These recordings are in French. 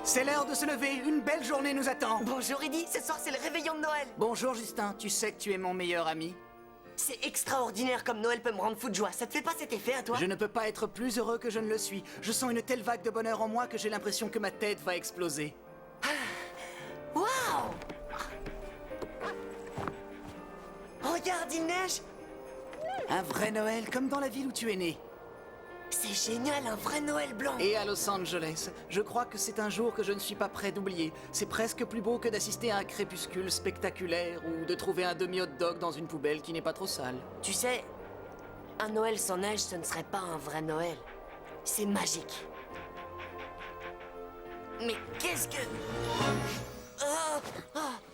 C'est l'heure de se lever, une belle journée nous attend. Bonjour Eddie, ce soir c'est le réveillon de Noël. Bonjour Justin, tu sais que tu es mon meilleur ami. C'est extraordinaire comme Noël peut me rendre fou de joie. Ça te fait pas cet effet à toi? Je ne peux pas être plus heureux que je ne le suis. Je sens une telle vague de bonheur en moi que j'ai l'impression que ma tête va exploser. Waouh! Regarde, il neige! Un vrai Noël comme dans la ville où tu es né. C'est génial, un vrai Noël blanc! Et à Los Angeles, je crois que c'est un jour que je ne suis pas prêt d'oublier. C'est presque plus beau que d'assister à un crépuscule spectaculaire ou de trouver un demi-hot dog dans une poubelle qui n'est pas trop sale. Tu sais, un Noël sans neige, ce ne serait pas un vrai Noël. C'est magique. Mais qu'est-ce que...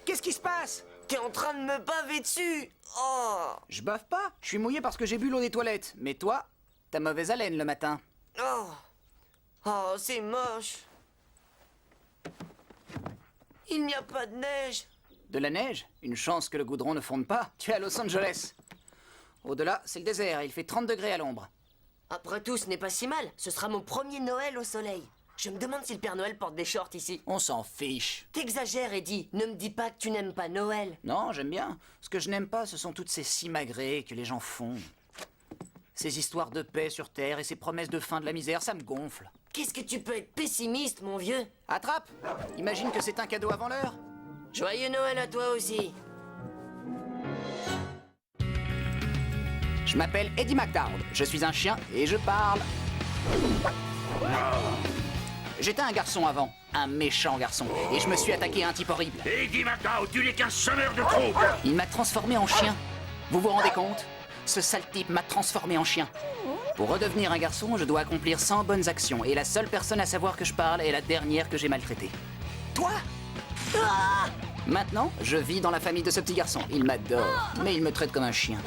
Qu'est-ce qui se passe? T'es en train de me baver dessus! Oh! Je bave pas, je suis mouillé parce que j'ai bu l'eau des toilettes. Mais toi, t'as mauvaise haleine le matin. Oh! Oh, c'est moche! Il n'y a pas de neige! De la neige? Une chance que le goudron ne fonde pas. Tu es à Los Angeles. Au-delà, c'est le désert et il fait 30 degrés à l'ombre. Après tout, ce n'est pas si mal. Ce sera mon premier Noël au soleil. Je me demande si le Père Noël porte des shorts ici. On s'en fiche. T'exagères, Eddie. Ne me dis pas que tu n'aimes pas Noël. Non, j'aime bien. Ce que je n'aime pas, ce sont toutes ces simagrées que les gens font. Ces histoires de paix sur Terre et ces promesses de fin de la misère, ça me gonfle. Qu'est-ce que tu peux être pessimiste, mon vieux? Attrape! Imagine que c'est un cadeau avant l'heure. Joyeux Noël à toi aussi. Je m'appelle Eddie McDowd. Je suis un chien et je parle. J'étais un garçon avant, un méchant garçon, et je me suis attaqué à un type horrible. Eddie McDowd, tu n'es qu'un semeur de troubles. Il m'a transformé en chien. Vous vous rendez compte? Ce sale type m'a transformé en chien. Pour redevenir un garçon, je dois accomplir 100 bonnes actions, et la seule personne à savoir que je parle est la dernière que j'ai maltraitée. Toi? Maintenant, je vis dans la famille de ce petit garçon. Il m'adore, mais il me traite comme un chien.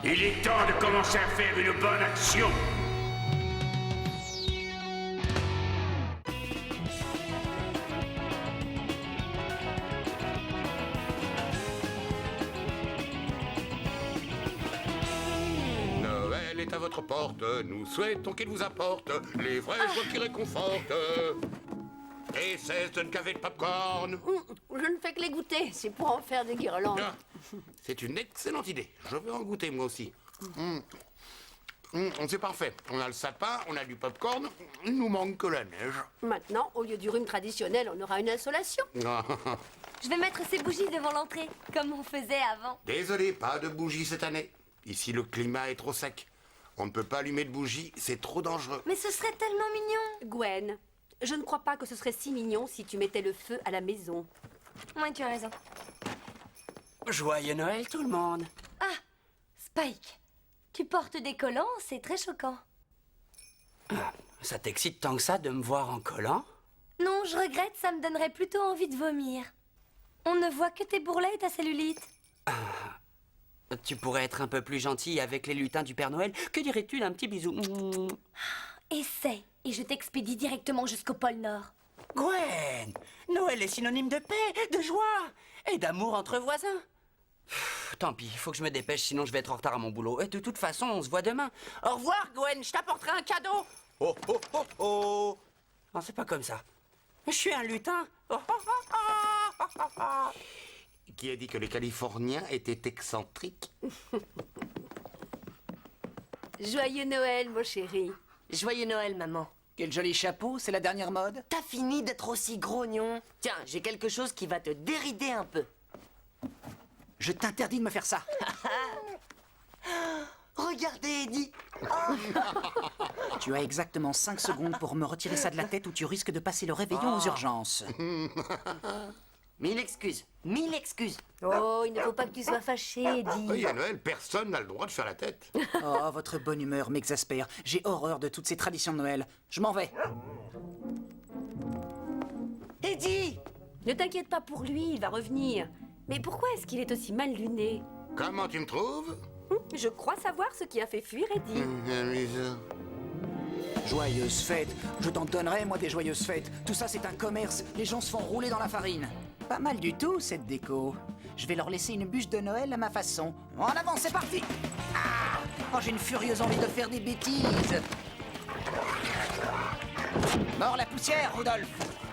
Il est temps de commencer à faire une bonne action. Noël est à votre porte, nous souhaitons qu'il vous apporte les vraies joies qui réconfortent. Et cesse de ne caver de popcorn. Je ne fais que les goûter, c'est pour en faire des guirlandes. Ah, c'est une excellente idée, je vais en goûter moi aussi. C'est parfait, on a le sapin, on a du popcorn, il nous manque que la neige. Maintenant, au lieu du rhume traditionnel, on aura une insolation. Je vais mettre ces bougies devant l'entrée, comme on faisait avant. Désolé, pas de bougies cette année. Ici le climat est trop sec. On ne peut pas allumer de bougies, c'est trop dangereux. Mais ce serait tellement mignon. Gwen, je ne crois pas que ce serait si mignon si tu mettais le feu à la maison. Ouais, tu as raison. Joyeux Noël, tout le monde. Ah, Spike, tu portes des collants, c'est très choquant. Ça t'excite tant que ça de me voir en collant? Non, je regrette, ça me donnerait plutôt envie de vomir. On ne voit que tes bourrelets et ta cellulite. Tu pourrais être un peu plus gentil avec les lutins du Père Noël. Que dirais-tu d'un petit bisou? Essaie, et je t'expédie directement jusqu'au pôle Nord. Gwen! Noël est synonyme de paix, de joie et d'amour entre voisins. Tant pis, il faut que je me dépêche, sinon je vais être en retard à mon boulot. Et de toute façon, on se voit demain. Au revoir, Gwen, je t'apporterai un cadeau. Oh, oh, oh, oh. Non, c'est pas comme ça. Je suis un lutin. Oh, oh, oh, oh, oh, oh. Qui a dit que les Californiens étaient excentriques? Joyeux Noël, mon chéri. Joyeux Noël, maman. Quel joli chapeau, c'est la dernière mode. T'as fini d'être aussi grognon? Tiens, j'ai quelque chose qui va te dérider un peu. Je t'interdis de me faire ça. Regardez, Eddie. Tu as exactement 5 secondes pour me retirer ça de la tête ou tu risques de passer le réveillon aux urgences. Mille excuses, mille excuses. Oh, il ne faut pas que tu sois fâché, Eddie. Oui, à Noël, personne n'a le droit de faire la tête. Oh, votre bonne humeur m'exaspère. J'ai horreur de toutes ces traditions de Noël. Je m'en vais. Eddie! Ne t'inquiète pas pour lui, il va revenir. Mais pourquoi est-ce qu'il est aussi mal luné? Comment tu me trouves? Je crois savoir ce qui a fait fuir Eddie. Amusant. Joyeuses fêtes. Je t'en donnerai, moi, des joyeuses fêtes. Tout ça, c'est un commerce. Les gens se font rouler dans la farine. Pas mal du tout, cette déco. Je vais leur laisser une bûche de Noël à ma façon. En avant, c'est parti. Ah, oh, j'ai une furieuse envie de faire des bêtises. Mort la poussière, Rudolph.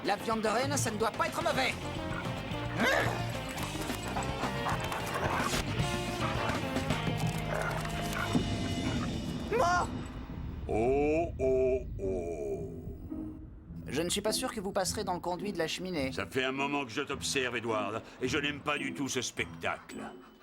La viande de renne, ça ne doit pas être mauvais. Mort. Oh, oh, oh. Je ne suis pas sûr que vous passerez dans le conduit de la cheminée. Ça fait un moment que je t'observe, Edward, et je n'aime pas du tout ce spectacle.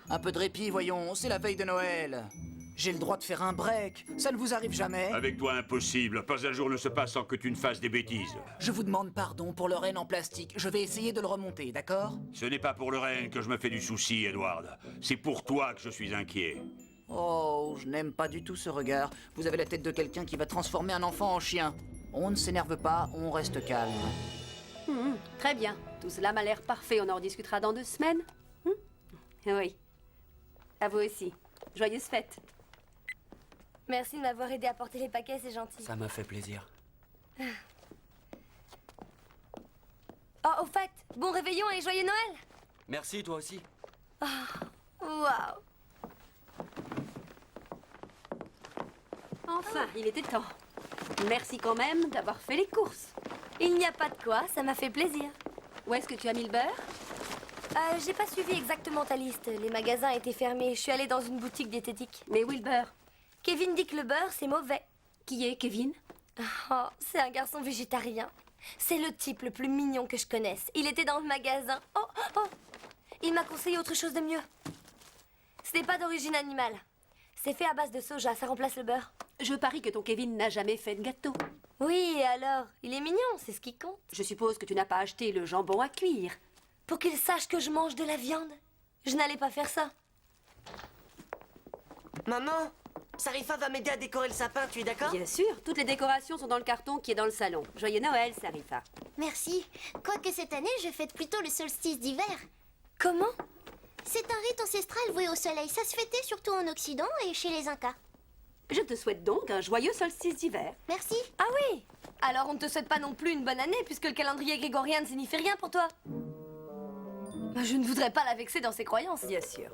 Un peu de répit, voyons, c'est la veille de Noël. J'ai le droit de faire un break, ça ne vous arrive jamais. Avec toi, impossible. Pas un jour ne se passe sans que tu ne fasses des bêtises. Je vous demande pardon pour le renne en plastique. Je vais essayer de le remonter, d'accord? Ce n'est pas pour le renne que je me fais du souci, Edward. C'est pour toi que je suis inquiet. Oh, je n'aime pas du tout ce regard. Vous avez la tête de quelqu'un qui va transformer un enfant en chien. On ne s'énerve pas, on reste calme. Très bien. Tout cela m'a l'air parfait. On en rediscutera dans 2 semaines. Oui. À vous aussi. Joyeuses fêtes. Merci de m'avoir aidé à porter les paquets, c'est gentil. Ça m'a fait plaisir. Oh, au fait, bon réveillon et joyeux Noël! Merci, toi aussi. Waouh! Enfin, il était temps. Merci quand même d'avoir fait les courses. Il n'y a pas de quoi, ça m'a fait plaisir. Où est-ce que tu as mis le beurre? J'ai pas suivi exactement ta liste. Les magasins étaient fermés. Je suis allée dans une boutique diététique. Mais où est le beurre? Kevin dit que le beurre, c'est mauvais. Qui est Kevin? Oh, c'est un garçon végétarien. C'est le type le plus mignon que je connaisse. Il était dans le magasin. Oh, oh! Il m'a conseillé autre chose de mieux. Ce n'est pas d'origine animale. C'est fait à base de soja, ça remplace le beurre. Je parie que ton Kevin n'a jamais fait de gâteau. Oui, et alors? Il est mignon, c'est ce qui compte. Je suppose que tu n'as pas acheté le jambon à cuire. Pour qu'il sache que je mange de la viande. Je n'allais pas faire ça. Maman, Sarifa va m'aider à décorer le sapin, tu es d'accord? Bien sûr, toutes les décorations sont dans le carton qui est dans le salon. Joyeux Noël, Sarifa. Merci. Quoique cette année, je fête plutôt le solstice d'hiver. Comment? C'est un rite ancestral voué au soleil. Ça se fêtait surtout en Occident et chez les Incas. Je te souhaite donc un joyeux solstice d'hiver. Merci. Ah oui? Alors on ne te souhaite pas non plus une bonne année puisque le calendrier grégorien ne signifie rien pour toi. Je ne voudrais pas la vexer dans ses croyances. Bien sûr.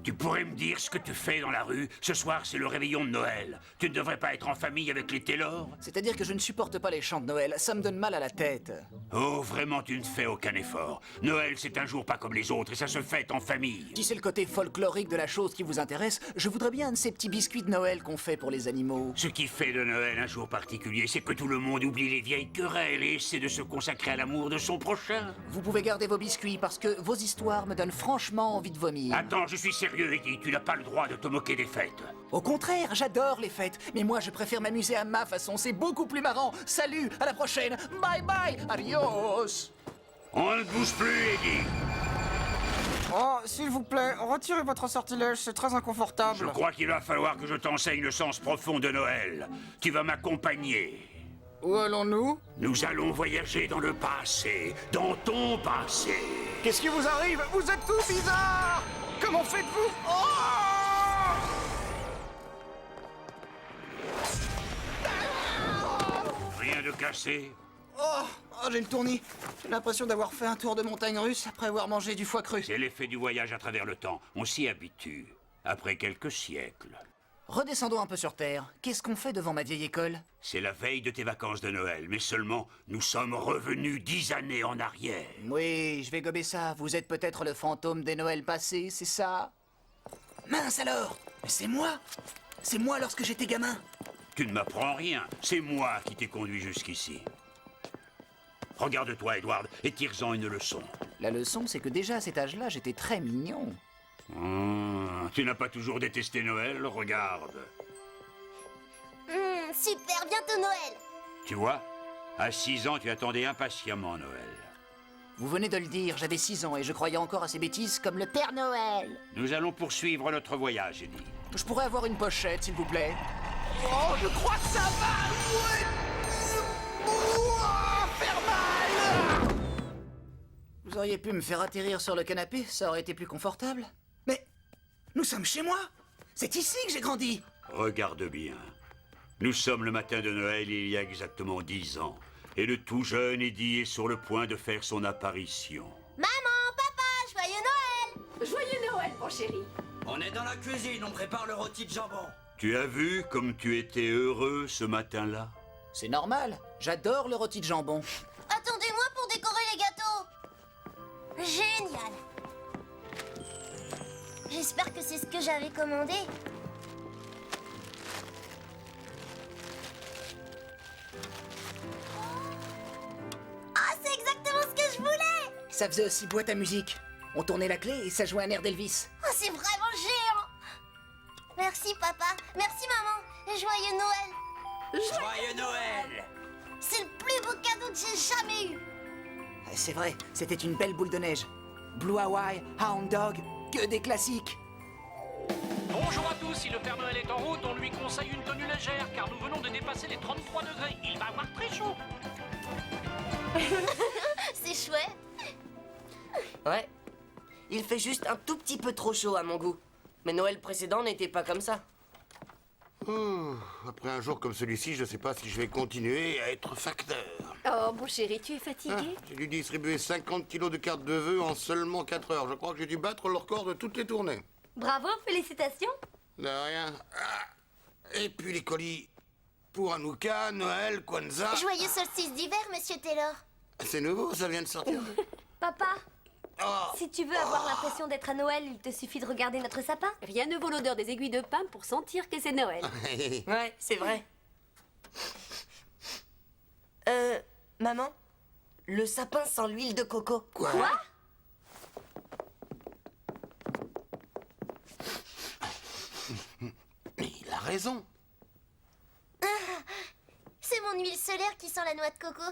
Tu pourrais me dire ce que tu fais dans la rue? Ce soir, c'est le réveillon de Noël. Tu ne devrais pas être en famille avec les Taylor? C'est-à-dire que je ne supporte pas les chants de Noël, ça me donne mal à la tête. Oh, vraiment, tu ne fais aucun effort. Noël, c'est un jour pas comme les autres et ça se fête en famille. Si c'est le côté folklorique de la chose qui vous intéresse, je voudrais bien un de ces petits biscuits de Noël qu'on fait pour les animaux. Ce qui fait de Noël un jour particulier, c'est que tout le monde oublie les vieilles querelles et essaie de se consacrer à l'amour de son prochain. Vous pouvez garder vos biscuits parce que vos histoires me donnent franchement envie de vomir. Attends, je suis sérieux, Eddie, tu n'as pas le droit de te moquer des fêtes. Au contraire, j'adore les fêtes, mais moi je préfère m'amuser à ma façon, c'est beaucoup plus marrant. Salut, à la prochaine, bye bye, adios. On ne bouge plus, Eddie. Oh, s'il vous plaît, retirez votre sortilège, c'est très inconfortable. Je crois qu'il va falloir que je t'enseigne le sens profond de Noël. Tu vas m'accompagner. Où allons-nous? Nous allons voyager dans le passé, dans ton passé. Qu'est-ce qui vous arrive? Vous êtes tout bizarre! Comment faites-vous? Oh! Rien de cassé? Oh, j'ai le tournis. J'ai l'impression d'avoir fait un tour de montagne russe après avoir mangé du foie cru. C'est l'effet du voyage à travers le temps. On s'y habitue. Après quelques siècles. Redescendons un peu sur Terre. Qu'est-ce qu'on fait devant ma vieille école? C'est la veille de tes vacances de Noël, mais seulement nous sommes revenus 10 années en arrière. Oui, je vais gober ça. Vous êtes peut-être le fantôme des Noëls passés, c'est ça? Mince alors! Mais c'est moi! C'est moi lorsque j'étais gamin! Tu ne m'apprends rien. C'est moi qui t'ai conduit jusqu'ici. Regarde-toi, Edward, et tire-en une leçon. La leçon, c'est que déjà à cet âge-là, j'étais très mignon. Tu n'as pas toujours détesté Noël? Regarde. Super, bientôt Noël. Tu vois, à 6 ans, tu attendais impatiemment Noël. Vous venez de le dire, j'avais 6 ans et je croyais encore à ces bêtises comme le Père Noël. Nous allons poursuivre notre voyage, Eddie. Je pourrais avoir une pochette, s'il vous plaît? Oh, je crois que ça va! Ouais. Ouah, faire mal! Vous auriez pu me faire atterrir sur le canapé, ça aurait été plus confortable. Nous sommes chez moi. C'est ici que j'ai grandi. Regarde bien. Nous sommes le matin de Noël il y a exactement 10 ans. Et le tout jeune Eddie est sur le point de faire son apparition. Maman, papa, joyeux Noël! Joyeux Noël, mon chéri. On est dans la cuisine, on prépare le rôti de jambon. Tu as vu comme tu étais heureux ce matin-là? C'est normal. J'adore le rôti de jambon. Attendez-moi pour décorer les gâteaux. Génial. J'espère que c'est ce que j'avais commandé. Ah, c'est exactement ce que je voulais! Ça faisait aussi boîte à musique. On tournait la clé et ça jouait un air d'Elvis. Oh, c'est vraiment géant! Merci, papa. Merci, maman. Et joyeux Noël. Joyeux Noël! C'est le plus beau cadeau que j'ai jamais eu. C'est vrai, c'était une belle boule de neige. Blue Hawaii, Hound Dog, que des classiques. Bonjour à tous, si le Père Noël est en route, on lui conseille une tenue légère, car nous venons de dépasser les 33 degrés. Il va avoir très chaud. C'est chouette. Ouais. Il fait juste un tout petit peu trop chaud à mon goût. Mais Noël précédent n'était pas comme ça. Après un jour comme celui-ci, je sais pas si je vais continuer à être facteur. Oh, mon chéri, tu es fatigué? J'ai dû distribuer 50 kilos de cartes de vœux en seulement 4 heures. Je crois que j'ai dû battre le record de toutes les tournées. Bravo, félicitations. De rien. Et puis les colis pour Hanouka, Noël, Kwanzaa. Joyeux solstice d'hiver, monsieur Taylor. C'est nouveau, ça vient de sortir. Papa, Oh. si tu veux avoir l'impression d'être à Noël, il te suffit de regarder notre sapin. Rien ne vaut l'odeur des aiguilles de pain pour sentir que c'est Noël. Ouais, c'est vrai. Maman, le sapin sans l'huile de coco. Quoi? Il a raison. C'est mon huile solaire qui sent la noix de coco.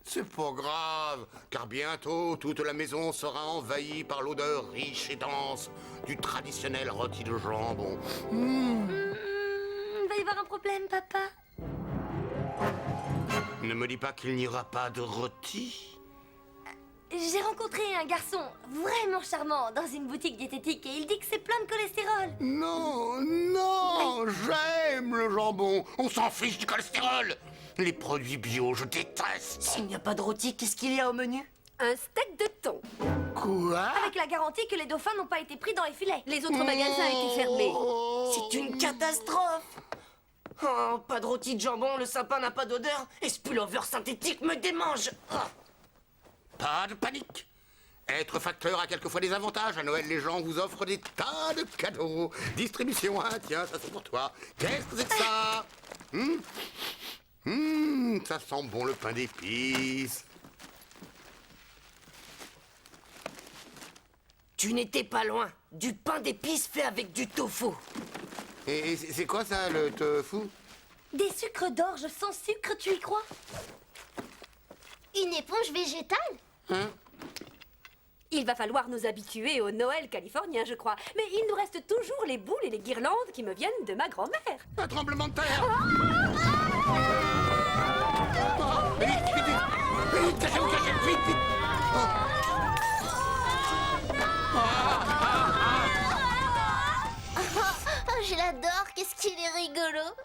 C'est pas grave, car bientôt toute la maison sera envahie par l'odeur riche et dense du traditionnel rôti de jambon. Il va y avoir un problème, papa. Ne me dis pas qu'il n'y aura pas de rôti. J'ai rencontré un garçon vraiment charmant dans une boutique diététique et il dit que c'est plein de cholestérol. Non, non, j'aime le jambon. On s'en fiche du cholestérol. Les produits bio, je déteste. S'il n'y a pas de rôti, qu'est-ce qu'il y a au menu? Un steak de thon. Quoi? Avec la garantie que les dauphins n'ont pas été pris dans les filets. Les autres magasins étaient fermés. C'est une catastrophe. Oh, pas de rôti de jambon, le sapin n'a pas d'odeur et ce pullover synthétique me démange. Oh. Pas de panique. Être facteur a quelquefois des avantages. À Noël, les gens vous offrent des tas de cadeaux. Distribution, hein, tiens, ça c'est pour toi. Qu'est-ce que c'est que ça? Ça sent bon le pain d'épices. Tu n'étais pas loin. Du pain d'épices fait avec du tofu. Et c'est quoi ça, le tofu? Des sucres d'orge sans sucre, tu y crois? Une éponge végétale? Hein? Il va falloir nous habituer au Noël californien, je crois. Mais il nous reste toujours les boules et les guirlandes qui me viennent de ma grand-mère. Un tremblement de terre. Vite, vite, vite. Vite, cachez-vous, cachez-vous, vite, vite. Oh, je l'adore, qu'est-ce qu'il est rigolo.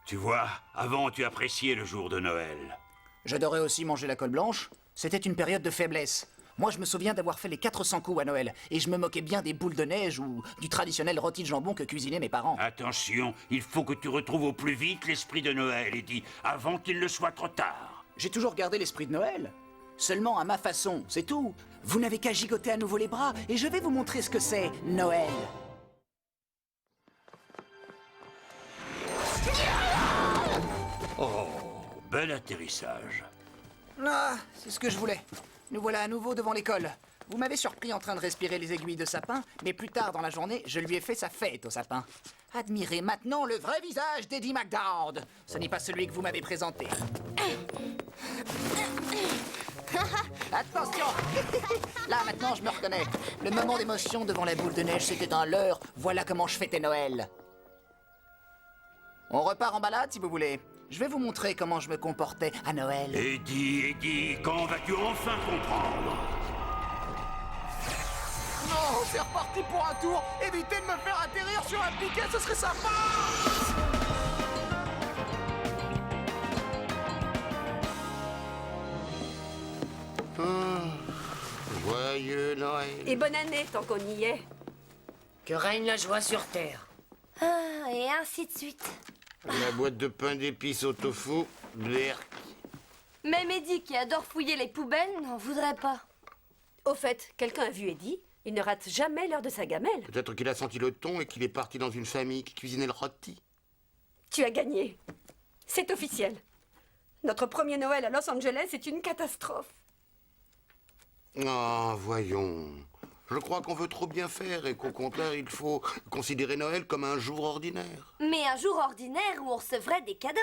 Tu vois, avant tu appréciais le jour de Noël. J'adorais aussi manger la colle blanche. C'était une période de faiblesse. Moi, je me souviens d'avoir fait les 400 coups à Noël. Et je me moquais bien des boules de neige ou du traditionnel rôti de jambon que cuisinaient mes parents. Attention, il faut que tu retrouves au plus vite l'esprit de Noël, Eddie, avant qu'il ne soit trop tard. J'ai toujours gardé l'esprit de Noël. Seulement à ma façon, c'est tout. Vous n'avez qu'à gigoter à nouveau les bras et je vais vous montrer ce que c'est, Noël. Oh, bel atterrissage. Ah, c'est ce que je voulais. Nous voilà à nouveau devant l'école. Vous m'avez surpris en train de respirer les aiguilles de sapin, mais plus tard dans la journée, je lui ai fait sa fête au sapin. Admirez maintenant le vrai visage d'Eddie McDowd. Ce n'est pas celui que vous m'avez présenté. Attention. Là, maintenant, je me reconnais. Le moment d'émotion devant la boule de neige, c'était un leurre. Voilà comment je fêtais Noël. On repart en balade, si vous voulez. Je vais vous montrer comment je me comportais à Noël. Eddie, quand vas-tu enfin comprendre? Non, c'est reparti pour un tour. Évitez de me faire atterrir sur un piquet, ce serait sympa. Joyeux Noël. Et bonne année, tant qu'on y est. Que règne la joie sur Terre. Ah, et ainsi de suite. La boîte de pain d'épices au tofu, berk. Même Eddie, qui adore fouiller les poubelles, n'en voudrait pas. Au fait, quelqu'un a vu Eddie? Il ne rate jamais l'heure de sa gamelle. Peut-être qu'il a senti le ton et qu'il est parti dans une famille qui cuisinait le rôti. Tu as gagné. C'est officiel. Notre premier Noël à Los Angeles est une catastrophe. Ah, voyons. Je crois qu'on veut trop bien faire et qu'au contraire, il faut considérer Noël comme un jour ordinaire. Mais un jour ordinaire où on recevrait des cadeaux.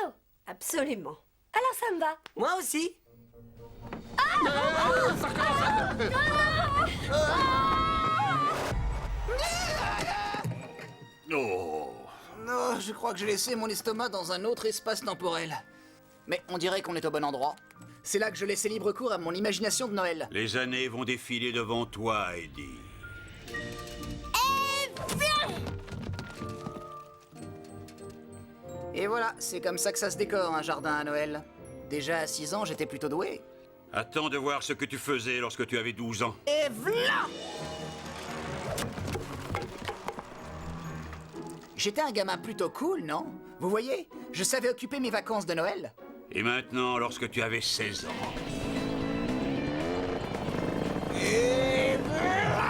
Absolument. Alors ça me va. Moi aussi. Oh. Non, je crois que j'ai laissé mon estomac dans un autre espace temporel. Mais on dirait qu'on est au bon endroit. C'est là que je laissais libre cours à mon imagination de Noël. Les années vont défiler devant toi, Eddie. Et voilà, c'est comme ça que ça se décore, un jardin à Noël. Déjà à 6 ans, j'étais plutôt doué. Attends de voir ce que tu faisais lorsque tu avais 12 ans. Et voilà! J'étais un gamin plutôt cool, non? Vous voyez, je savais occuper mes vacances de Noël. Et maintenant, lorsque tu avais 16 ans. Et voilà!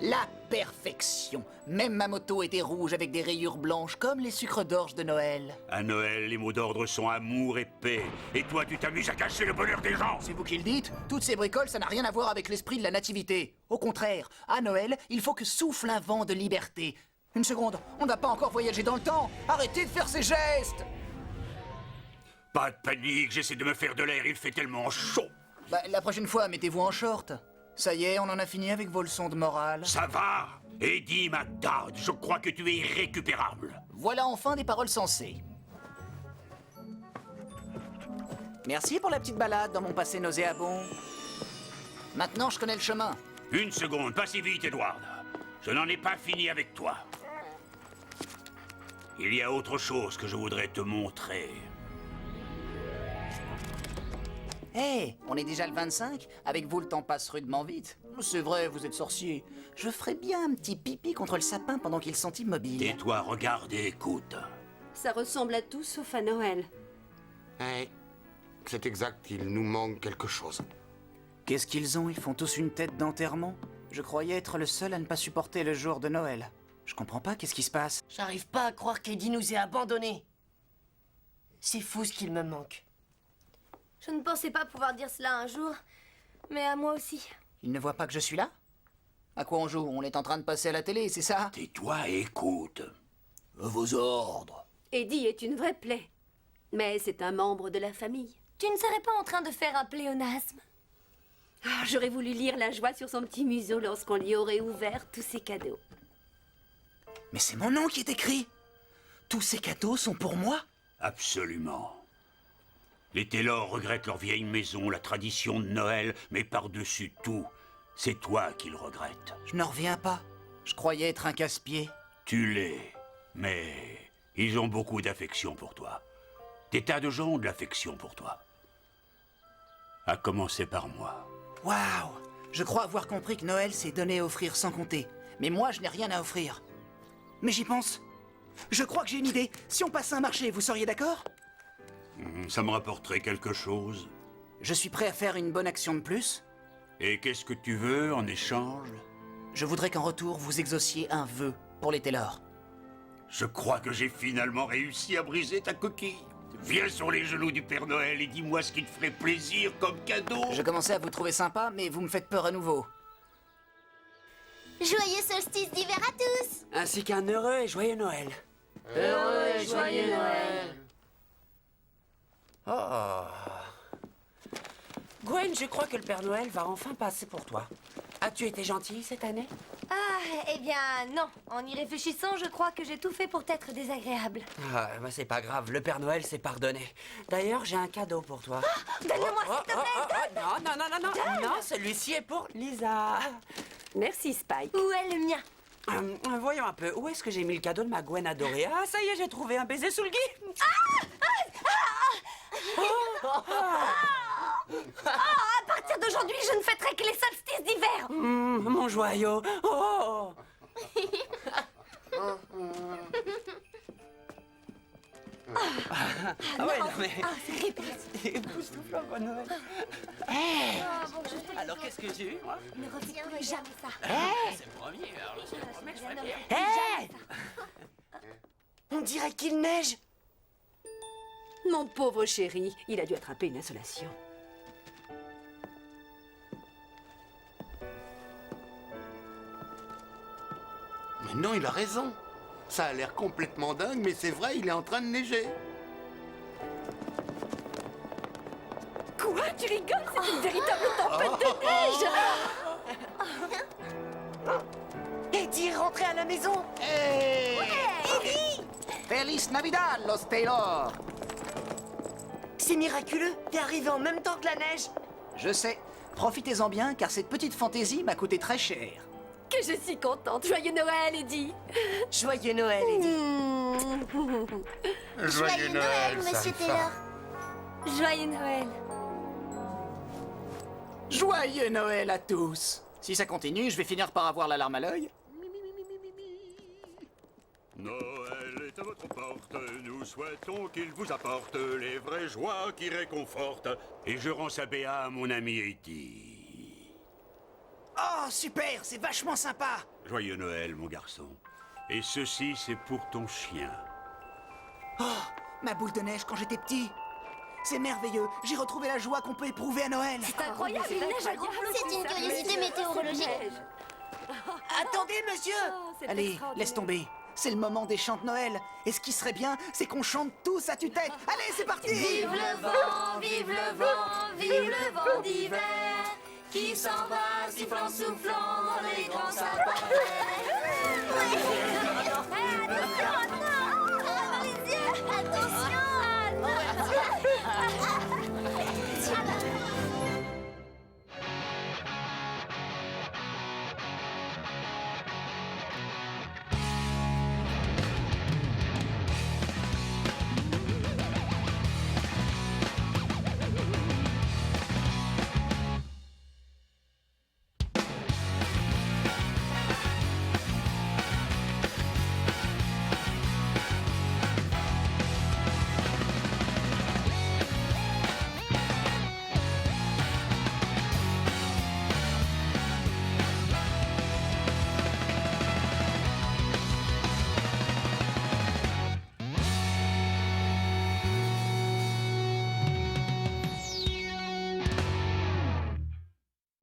La perfection. Même ma moto était rouge avec des rayures blanches comme les sucres d'orge de Noël. À Noël, les mots d'ordre sont amour et paix. Et toi, tu t'amuses à cacher le bonheur des gens. C'est vous qui le dites. Toutes ces bricoles, ça n'a rien à voir avec l'esprit de la nativité. Au contraire, à Noël, il faut que souffle un vent de liberté. Une seconde, on n'a pas encore voyagé dans le temps. Arrêtez de faire ces gestes. Pas de panique, j'essaie de me faire de l'air, il fait tellement chaud. Bah, la prochaine fois, mettez-vous en short. Ça y est, on en a fini avec vos leçons de morale. Ça va? Eddie McDowd, je crois que tu es irrécupérable. Voilà enfin des paroles sensées. Merci pour la petite balade dans mon passé nauséabond. Maintenant, je connais le chemin. Une seconde, pas si vite, Edward. Je n'en ai pas fini avec toi. Il y a autre chose que je voudrais te montrer. Hé, on est déjà le 25. Avec vous, le temps passe rudement vite. C'est vrai, vous êtes sorcier. Je ferais bien un petit pipi contre le sapin pendant qu'ils sont immobiles. Tais-toi, regarde et écoute. Ça ressemble à tout sauf à Noël. Ouais, c'est exact, il nous manque quelque chose. Qu'est-ce qu'ils ont? Ils font tous une tête d'enterrement? Je croyais être le seul à ne pas supporter le jour de Noël. Je comprends pas, qu'est-ce qui se passe? J'arrive pas à croire qu'Eddie nous ait abandonnés. C'est fou ce qu'il me manque. Je ne pensais pas pouvoir dire cela un jour, mais à moi aussi. Ils ne voient pas que je suis là? À quoi on joue? On est en train de passer à la télé, c'est ça? Tais-toi et écoute. À vos ordres. Eddie est une vraie plaie. Mais c'est un membre de la famille. Tu ne serais pas en train de faire un pléonasme? Ah, j'aurais voulu lire la joie sur son petit museau lorsqu'on lui aurait ouvert tous ses cadeaux. Mais c'est mon nom qui est écrit! Tous ces cadeaux sont pour moi? Absolument. Les Taylor regrettent leur vieille maison, la tradition de Noël, mais par-dessus tout, c'est toi qu'ils regrettent. Je n'en reviens pas. Je croyais être un casse-pied. Tu l'es, mais ils ont beaucoup d'affection pour toi. Des tas de gens ont de l'affection pour toi. À commencer par moi. Waouh! Je crois avoir compris que Noël s'est donné à offrir sans compter. Mais moi, je n'ai rien à offrir. Mais j'y pense. Je crois que j'ai une idée. Si on passait un marché, vous seriez d'accord? Ça me rapporterait quelque chose. Je suis prêt à faire une bonne action de plus. Et qu'est-ce que tu veux en échange? Je voudrais qu'en retour, vous exauciez un vœu pour les Taylor. Je crois que j'ai finalement réussi à briser ta coquille. Viens sur les genoux du Père Noël et dis-moi ce qui te ferait plaisir comme cadeau. Je commençais à vous trouver sympa, mais vous me faites peur à nouveau. Joyeux solstice d'hiver à tous! Ainsi qu'un heureux et joyeux Noël. Heureux et joyeux Noël. Oh. Gwen, je crois que le Père Noël va enfin passer pour toi. As-tu été gentille cette année? Ah, eh bien, non. En y réfléchissant, je crois que j'ai tout fait pour t'être désagréable. Ah, bah c'est pas grave, le Père Noël s'est pardonné. D'ailleurs, j'ai un cadeau pour toi. Donne-le-moi, s'il te plaît. Non, celui-ci est pour Lisa. Merci, Spike. Où est le mien? Voyons un peu, où est-ce que j'ai mis le cadeau de ma Gwen adorée? Ah, ça y est, j'ai trouvé un baiser sous le gui. À partir d'aujourd'hui, je ne fêterai que les solstices d'hiver. Mon joyau. Oh. Ah ouais, non mais... c'est époustouflant, quoi, Noël. Alors, qu'est-ce que j'ai eu, moi? Ne refais plus jamais ça. C'est le premier, alors c'est le premier que je ferai bien. On dirait qu'il neige. Mon pauvre chéri, il a dû attraper une insolation. Mais non, il a raison. Ça a l'air complètement dingue, mais c'est vrai, il est en train de neiger. Quoi? Tu rigoles? C'est une véritable tempête de neige! Eddie est rentré à la maison. Feliz Navidad, Los Taylor! C'est miraculeux. T'es arrivé en même temps que la neige. Je sais. Profitez-en bien, car cette petite fantaisie m'a coûté très cher. Que je suis contente! Joyeux Noël, Eddie! Joyeux Noël, Eddie. Joyeux Noël, monsieur Taylor. Joyeux Noël. Joyeux Noël à tous! Si ça continue, je vais finir par avoir la larme à l'œil. Noël est à votre porte, nous souhaitons qu'il vous apporte les vraies joies qui réconfortent. Et je rends sa béa à mon ami Eddie. Oh, super! C'est vachement sympa! Joyeux Noël, mon garçon. Et ceci, c'est pour ton chien. Oh, ma boule de neige quand j'étais petit! C'est merveilleux! J'ai retrouvé la joie qu'on peut éprouver à Noël! C'est incroyable, il neige à gros flots. C'est une curiosité météorologique. Attendez, monsieur. Allez, laisse tomber! C'est le moment des chants de Noël! Et ce qui serait bien, c'est qu'on chante tous à tue-tête! Allez, c'est parti! Vive le vent, vive le vent, vive le vent d'hiver qui s'en va sifflant, soufflant dans les grands sapins verts.